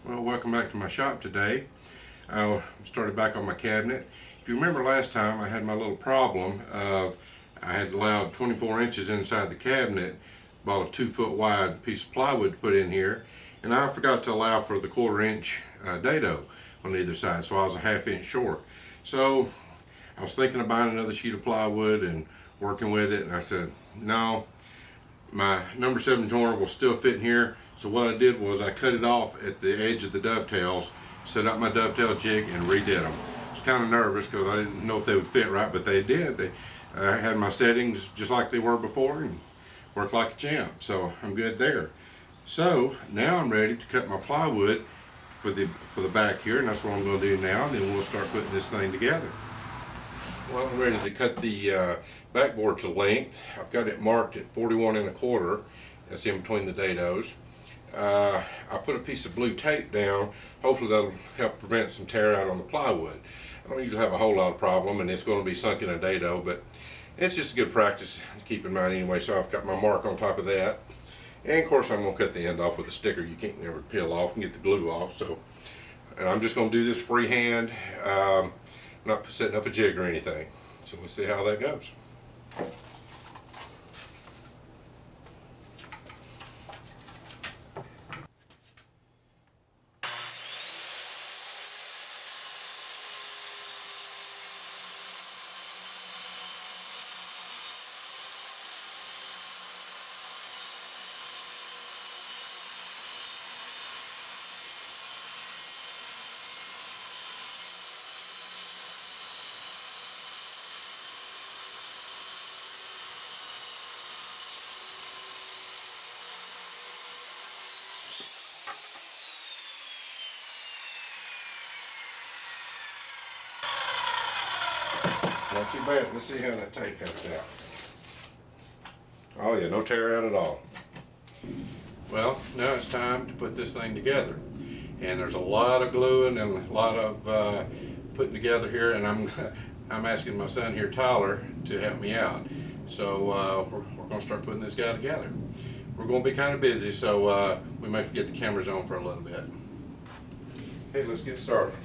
Well, welcome back to my shop today. I started back on my cabinet. If you remember last time, I had my little problem of I had allowed 24 inches inside the cabinet, bought a 2-foot wide piece of plywood to put in here, and I forgot to allow for the 1/4 inch dado on either side, so I was a 1/2 inch short. So I was thinking of buying another sheet of plywood and working with it, and I said, no, my number 7 joiner will still fit in here. So what I did was I cut it off at the edge of the dovetails, set up my dovetail jig, and redid them. I was kind of nervous because I didn't know if they would fit right, but they did. I had my settings just like they were before and worked like a champ, so I'm good there. So now I'm ready to cut my plywood for the back here, and that's what I'm going to do now, and then we'll start putting this thing together. Well, I'm ready to cut the backboard to length. I've got it marked at 41 1/4. That's in between the dados. I put a piece of blue tape down. Hopefully that'll help prevent some tear out on the plywood. I don't usually have a whole lot of problem, and it's going to be sunk in a dado, but it's just a good practice to keep in mind anyway. So I've got my mark on top of that, and of course I'm going to cut the end off with a sticker. You can't never peel off and get the glue off. So, and I'm just going to do this freehand, not setting up a jig or anything. So we'll see how that goes. Not too bad. Let's see how that tape comes out. Oh yeah, no tear out at all. Well, now it's time to put this thing together. And there's a lot of gluing and a lot of putting together here, and I'm asking my son here, Tyler, to help me out. So we're going to start putting this guy together. We're going to be kind of busy, so we might forget the cameras on for a little bit. Okay, let's get started.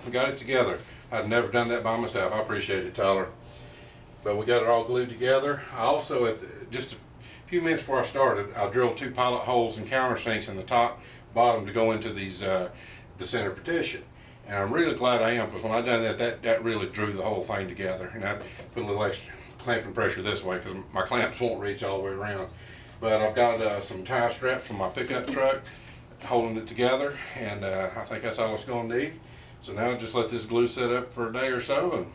we got it together. I've never done that by myself. I appreciate it, Tyler. But we got it all glued together. I also, just a few minutes before I started, I drilled 2 pilot holes and countersinks in the top, bottom to go into these the center partition. And I'm really glad I am, because when I done that really drew the whole thing together. And I put a little extra clamping pressure this way because my clamps won't reach all the way around. But I've got some tie straps from my pickup truck holding it together, and I think that's all it's going to need. So now just let this glue set up for a day or so, and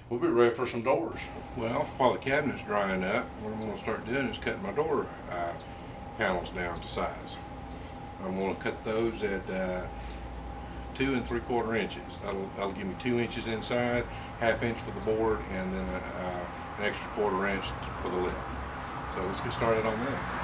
we'll be ready for some doors. Well, while the cabinet's drying up, what I'm going to start doing is cutting my door panels down to size. I'm going to cut those at 2 3/4 inches. That'll give me 2 inches inside, 1/2 inch for the board, and then an extra 1/4 inch for the lip. So let's get started on that.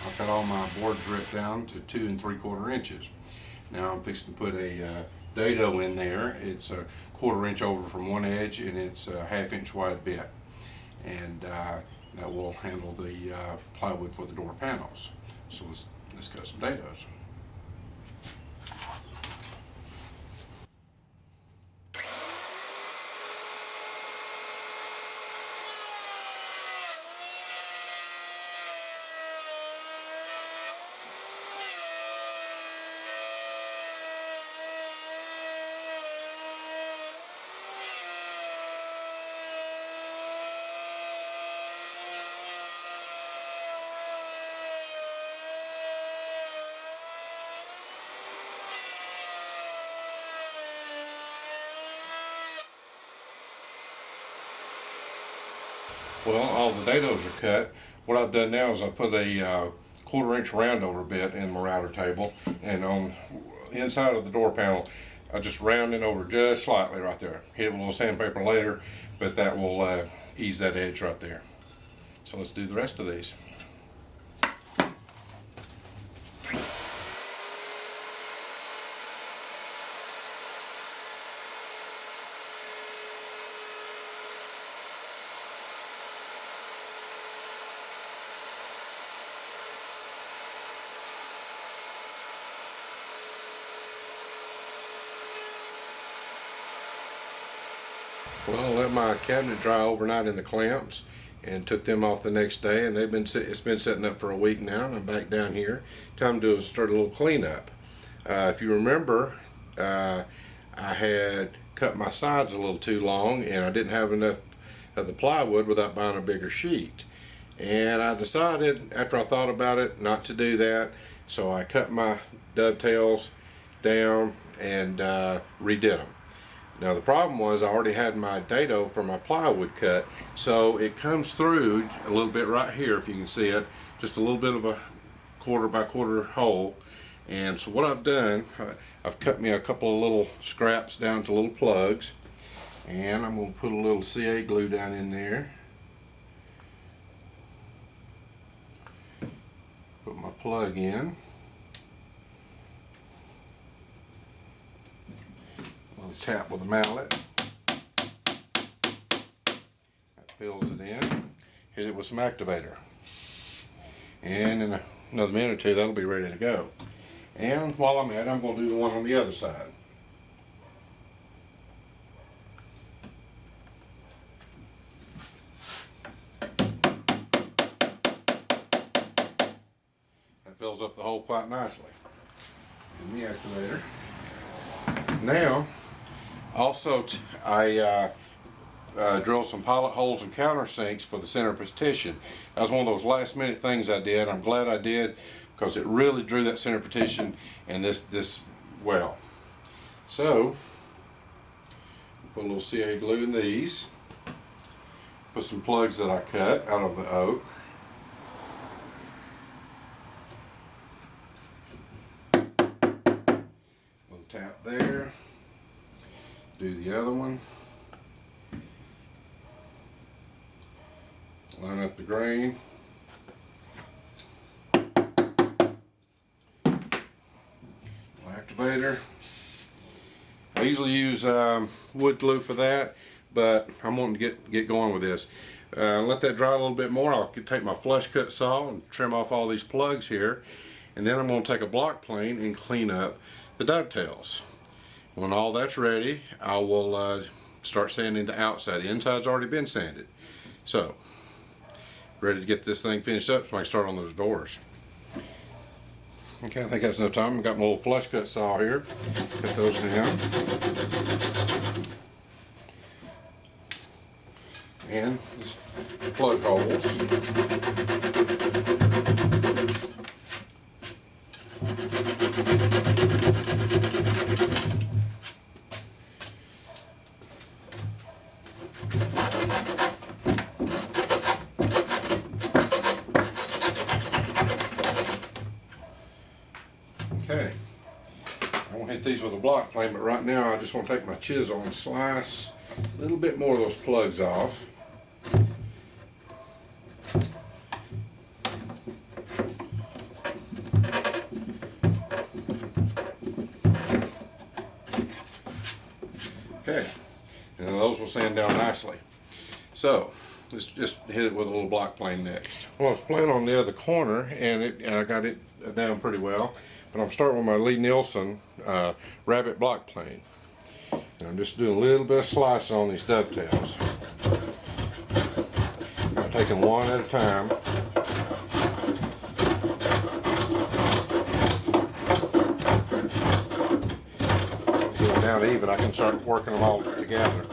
I've got all my boards ripped down to 2 3/4 inches. Now I'm fixing to put a dado in there. It's a 1/4 inch over from one edge, and it's a 1/2 inch wide bit. And that will handle the plywood for the door panels. So let's cut some dados. Well, all the dados are cut. What I've done now is I put a 1/4 inch roundover bit in my router table, and on the inside of the door panel, I just round it over just slightly right there. Hit it with a little sandpaper later, but that will ease that edge right there. So let's do the rest of these. Well, I let my cabinet dry overnight in the clamps and took them off the next day, and it's been sitting up for a week now, and I'm back down here. Time to start a little cleanup. If you remember, I had cut my sides a little too long, and I didn't have enough of the plywood without buying a bigger sheet. And I decided, after I thought about it, not to do that, so I cut my dovetails down and redid them. Now the problem was I already had my dado for my plywood cut, so it comes through a little bit right here, if you can see it, just a little bit of a 1/4 by 1/4 hole. And so what I've done, I've cut me a couple of little scraps down to little plugs, and I'm going to put a little CA glue down in there. Put my plug in. Tap with a mallet. That fills it in. Hit it with some activator. And in another minute or two, that'll be ready to go. And while I'm at it, I'm going to do the one on the other side. That fills up the hole quite nicely. And the activator. Now, also, I drilled some pilot holes and countersinks for the center partition. That was one of those last minute things I did. I'm glad I did, because it really drew that center partition and this well. So, put a little CA glue in these, with some plugs that I cut out of the oak. Little tap there. Do the other one. Line up the grain. Activator. I usually use wood glue for that, but I'm wanting to get going with this. Let that dry a little bit more. I'll take my flush cut saw and trim off all these plugs here, and then I'm going to take a block plane and clean up the dovetails. When all that's ready, I will start sanding the outside. The inside's already been sanded. So, ready to get this thing finished up so I can start on those doors. Okay, I think that's enough time. I've got my little flush cut saw here. Cut those down. And plug holes. Okay, I won't hit these with a block plane, but right now I just want to take my chisel and slice a little bit more of those plugs off. Okay, and those will sand down nicely. So let's just hit it with a little block plane next. Well, I was playing on the other corner, and I got it down pretty well. But I'm starting with my Lee Nielsen rabbit block plane. And I'm just doing a little bit of slicing on these dovetails. I'm taking one at a time. Get them down even, I can start working them all together.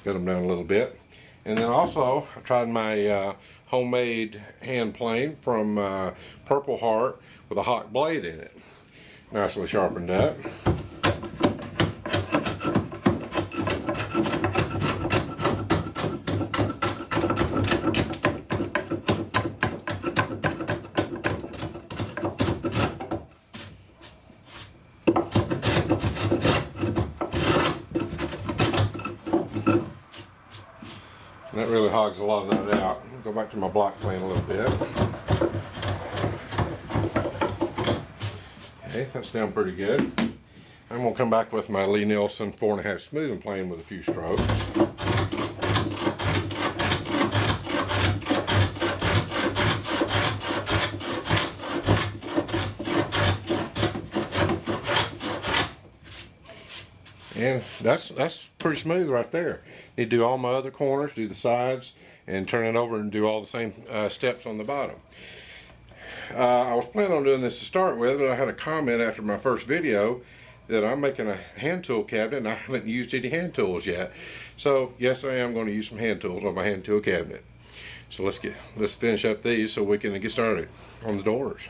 Get them down a little bit. And then also I tried my homemade hand plane from Purple Heart with a hot blade in it. Nicely sharpened up. And that really hogs a lot of that out. Go back to my block plane a little bit. Okay, that's down pretty good. I'm going to come back with my Lee Nielsen 4.5 smoothing plane with a few strokes. And that's pretty smooth right there. Need to do all my other corners, do the sides, and turn it over and do all the same steps on the bottom. I was planning on doing this to start with, but I had a comment after my first video that I'm making a hand tool cabinet and I haven't used any hand tools yet. So yes, I am going to use some hand tools on my hand tool cabinet. So let's finish up these so we can get started on the doors.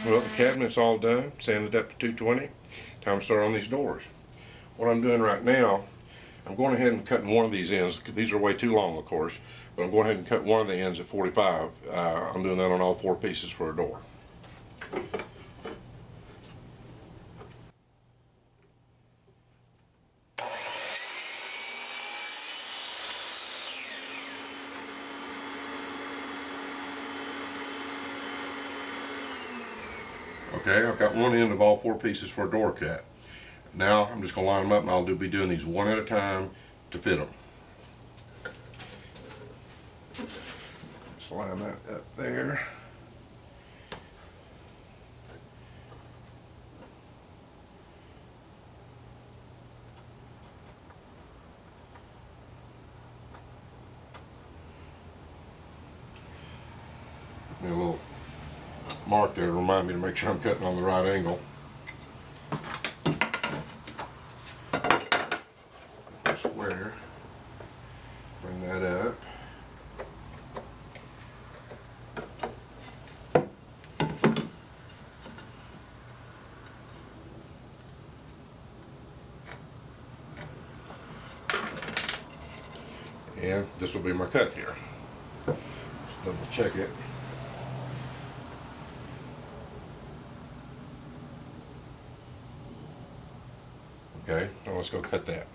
Well, the cabinet's all done, sanded up to 220. Time to start on these doors. What I'm doing right now, I'm going ahead and cutting one of these ends. These are way too long, of course, but I'm going ahead and cut one of the ends at 45. I'm doing that on all 4 pieces for a door. Okay, I've got one end of all 4 pieces for a door cut. Now I'm just going to line them up, and I'll be doing these one at a time to fit them. Just line that up there. A little mark there to remind me to make sure I'm cutting on the right angle. Square. Bring that up. And this will be my cut here. Just double check it. Okay, now let's go cut that.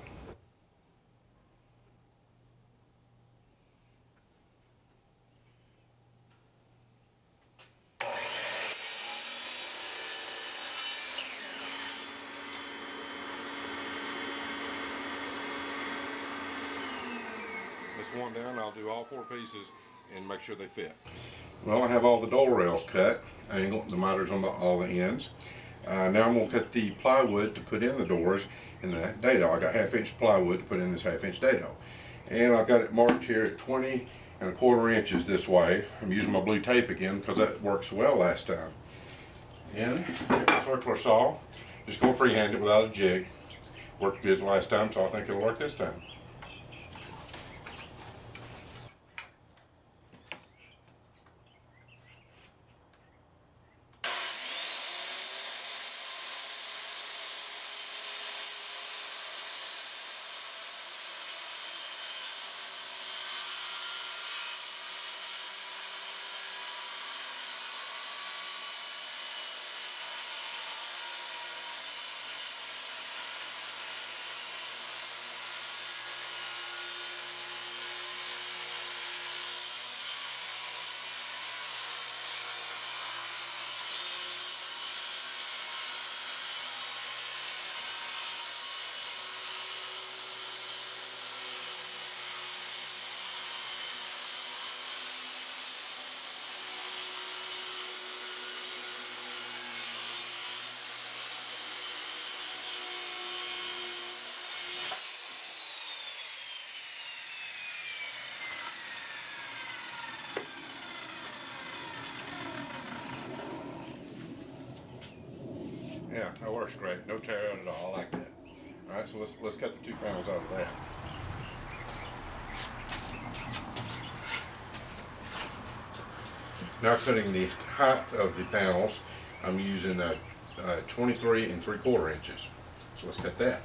This one down, I'll do all 4 pieces and make sure they fit. Well, I have all the door rails cut, angle, the miters on all the ends. Now I'm going to cut the plywood to put in the doors and the dado. I got 1/2-inch plywood to put in this 1/2-inch dado. And I've got it marked here at 20¼ inches this way. I'm using my blue tape again because that worked so well last time. And get my circular saw. Just going to freehand it without a jig. Worked good last time, so I think it'll work this time. Yeah, that works great. No tear out at all. I like that. All right, so let's cut the 2 panels out of that. Now cutting the height of the panels, I'm using 23 3/4 inches. So let's cut that.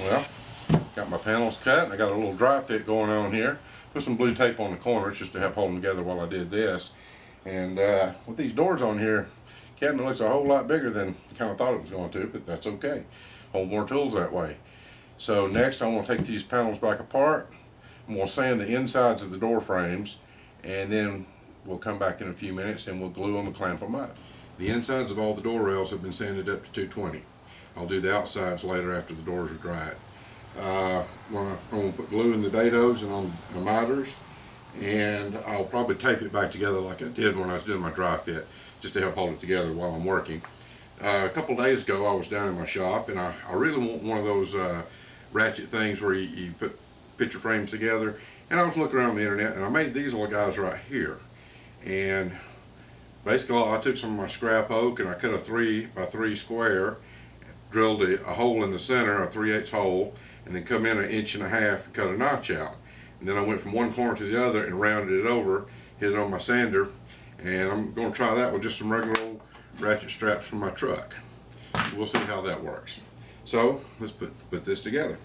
Well, got my panels cut, and I got a little dry fit going on here. Put some blue tape on the corners just to help hold them together while I did this. And with these doors on here, the cabinet looks a whole lot bigger than I kind of thought it was going to, but that's okay. Hold more tools that way. So next I'm going to take these panels back apart. I'm going to sand the insides of the door frames, and then we'll come back in a few minutes and we'll glue them and clamp them up. The insides of all the door rails have been sanded up to 220. I'll do the outsides later after the doors are dried. I'm going to put glue in the dados and on the miters, and I'll probably tape it back together like I did when I was doing my dry fit, just to help hold it together while I'm working. A couple days ago I was down in my shop, and I really want one of those ratchet things where you put picture frames together, and I was looking around the internet, and I made these little guys right here. And basically I took some of my scrap oak and I cut a 3x3 square, drilled a hole in the center, a 3/8 hole, and then come in 1.5 inches and cut a notch out. And then I went from one corner to the other and rounded it over, hit it on my sander, and I'm going to try that with just some regular old ratchet straps from my truck. We'll see how that works. So let's put this together.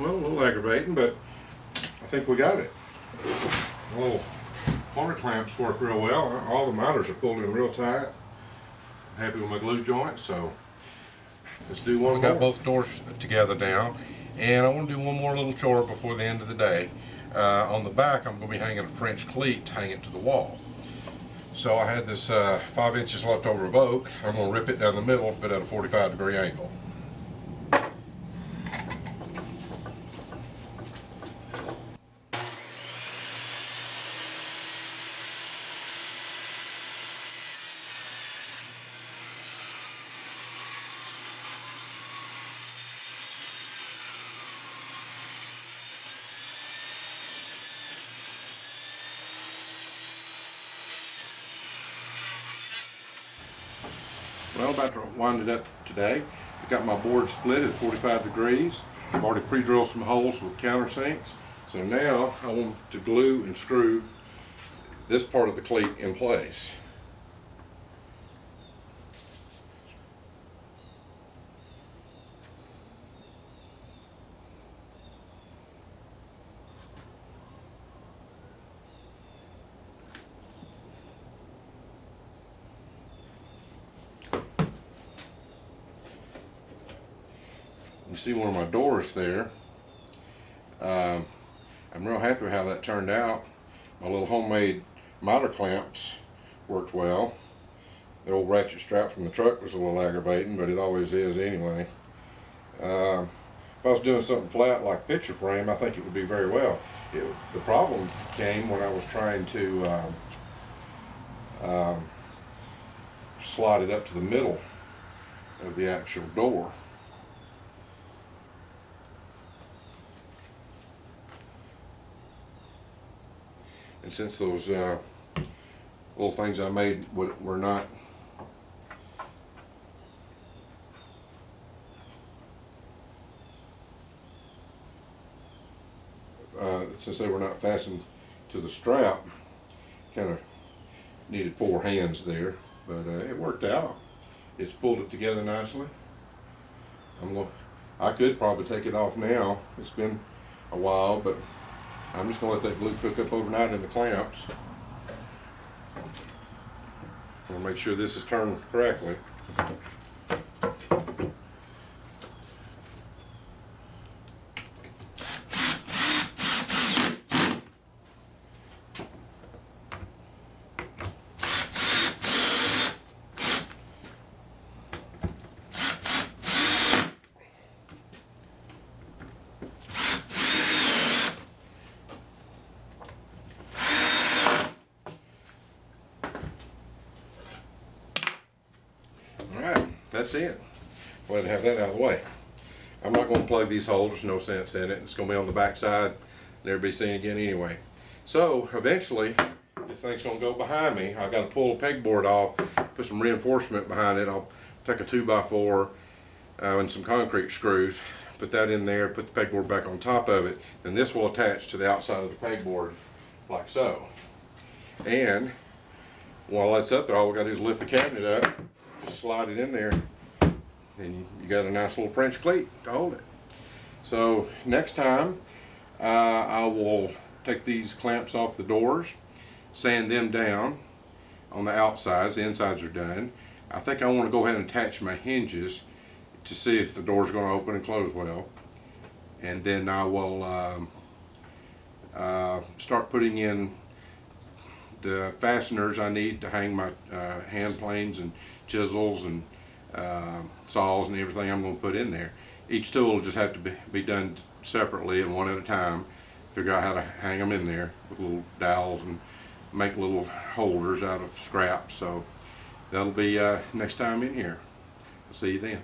well, a little aggravating, but I think we got it. The little corner clamps work real well. All the motors are pulled in real tight. I'm happy with my glue joint, so let's do one more. I got both doors together now, and I want to do one more little chore before the end of the day. On the back, I'm going to be hanging a French cleat to hang it to the wall. So I had this 5 inches left over of oak. I'm going to rip it down the middle, but at a 45-degree angle. Well, about to wind it up today. I've got my board split at 45 degrees. I've already pre-drilled some holes with countersinks. So now I want to glue and screw this part of the cleat in place. You see one of my doors there. I'm real happy with how that turned out. My little homemade miter clamps worked well. The old ratchet strap from the truck was a little aggravating, but it always is anyway. If I was doing something flat like picture frame, I think it would be very well. The problem came when I was trying to slide it up to the middle of the actual door. And since those little things I made were not since they were not fastened to the strap, kind of needed 4 hands there, but it worked out. It's pulled it together nicely. I could probably take it off now. It's been a while, but I'm just going to let that glue cook up overnight in the clamps. I'm going to make sure this is turned correctly. Alright, that's it. Glad to have that out of the way. I'm not going to plug these holes, there's no sense in it. It's going to be on the back side, never be seen again anyway. So eventually, this thing's going to go behind me. I've got to pull the pegboard off, put some reinforcement behind it. I'll take a 2x4 and some concrete screws, put that in there, put the pegboard back on top of it, and this will attach to the outside of the pegboard like so. And while that's up there, all we got to do is lift the cabinet up, just slide it in there, and you got a nice little French cleat to hold it. So next time I will take these clamps off the doors, sand them down on the outsides. The insides are done. I think I want to go ahead and attach my hinges to see if the door's going to open and close well, and then I will start putting in the fasteners I need to hang my hand planes and chisels and saws and everything I'm going to put in there. Each tool will just have to be done separately and one at a time. Figure out how to hang them in there with little dowels and make little holders out of scraps. So that'll be next time in here. I'll see you then.